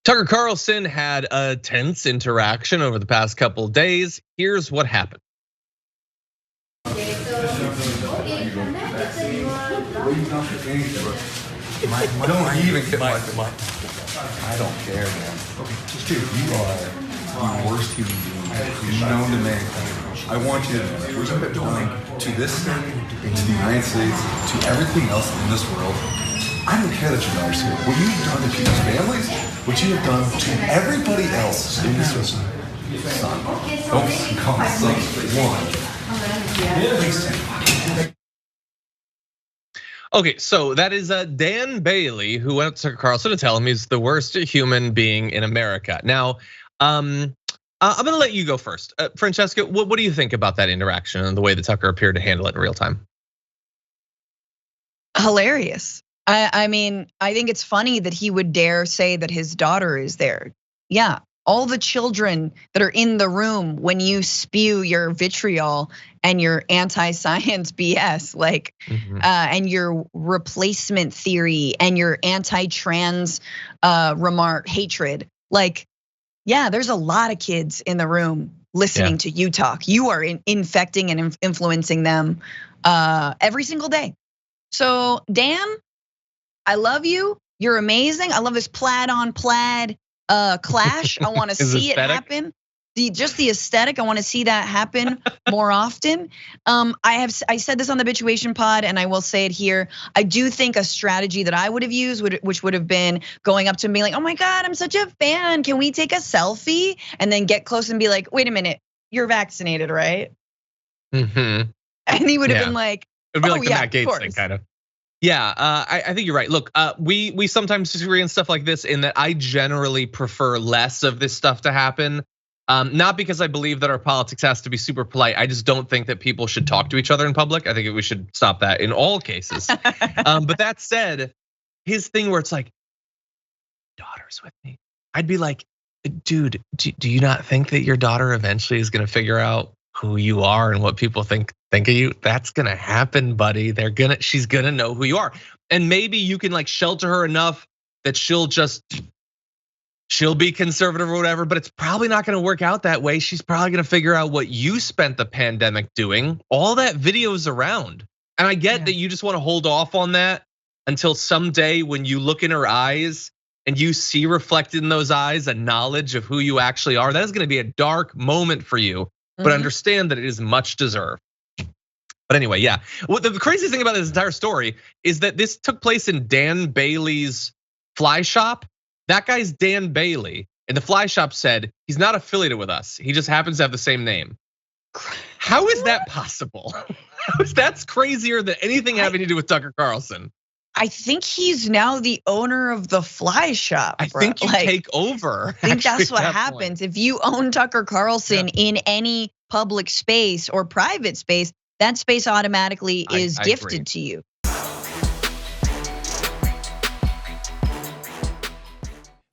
Tucker Carlson had a tense interaction over the past couple of days. Here's what happened. Don't even get my. I don't care, man. Dude, you are the worst human being known to mankind. I want you to know that what you have done to this state, to the United States, to everything else in this world. I don't care that your daughter's here. What you've done to people's families, what you have done to everybody else in this system. Son, don't call me son. One. Okay, so that is Dan Bailey, who went to Tucker Carlson to tell him he's the worst human being in America. Now, I'm gonna let you go first. Francesca, what do you think about that interaction and the way that Tucker appeared to handle it in real time? Hilarious. I mean, I think it's funny that he would dare say that his daughter is there. Yeah, all the children that are in the room when you spew your vitriol and your anti-science BS, like, and your replacement theory and your anti-trans hatred. Like, yeah, there's a lot of kids in the room listening to you talk. You are infecting and influencing them every single day. So, Dan, I love you. You're amazing. I love this plaid on plaid clash. I want to see it happen. Just the aesthetic. I want to see that happen more often. I said this on the Bituation Pod, and I will say it here. I do think a strategy that I would have used, which would have been going up to him and being like, "Oh my God, I'm such a fan. Can we take a selfie?" And then get close and be like, "Wait a minute, you're vaccinated, right?" And he would have been like, "It'd be like the Matt Gaetz thing, kind of." Yeah, I think you're right. Look, we sometimes disagree on stuff like this in that I generally prefer less of this stuff to happen. Not because I believe that our politics has to be super polite. I just don't think that people should talk to each other in public. I think we should stop that in all cases. But that said, his thing where it's like, daughter's with me. I'd be like, dude, do you not think that your daughter eventually is gonna figure out who you are and what people think of you? That's gonna happen, buddy. She's gonna know who you are. And maybe you can like shelter her enough that she'll be conservative or whatever, but it's probably not gonna work out that way. She's probably gonna figure out what you spent the pandemic doing. All that video's around. And I get that you just wanna hold off on that until someday when you look in her eyes and you see reflected in those eyes a knowledge of who you actually are. That is gonna be a dark moment for you. But understand that it is much deserved. But anyway, yeah. What the craziest thing about this entire story is that this took place in Dan Bailey's fly shop. That guy's Dan Bailey, and the fly shop said he's not affiliated with us. He just happens to have the same name. How is that possible? That's crazier than anything having to do with Tucker Carlson. I think he's now the owner of the fly shop. I think you take over. I think that's what happens. If you own Tucker Carlson in any public space or private space, that space automatically is gifted to you.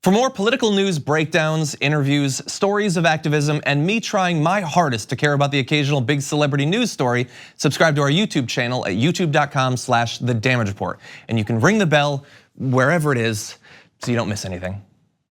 For more political news breakdowns, interviews, stories of activism, and me trying my hardest to care about the occasional big celebrity news story, subscribe to our YouTube channel at youtube.com/thedamagereport. And you can ring the bell wherever it is so you don't miss anything.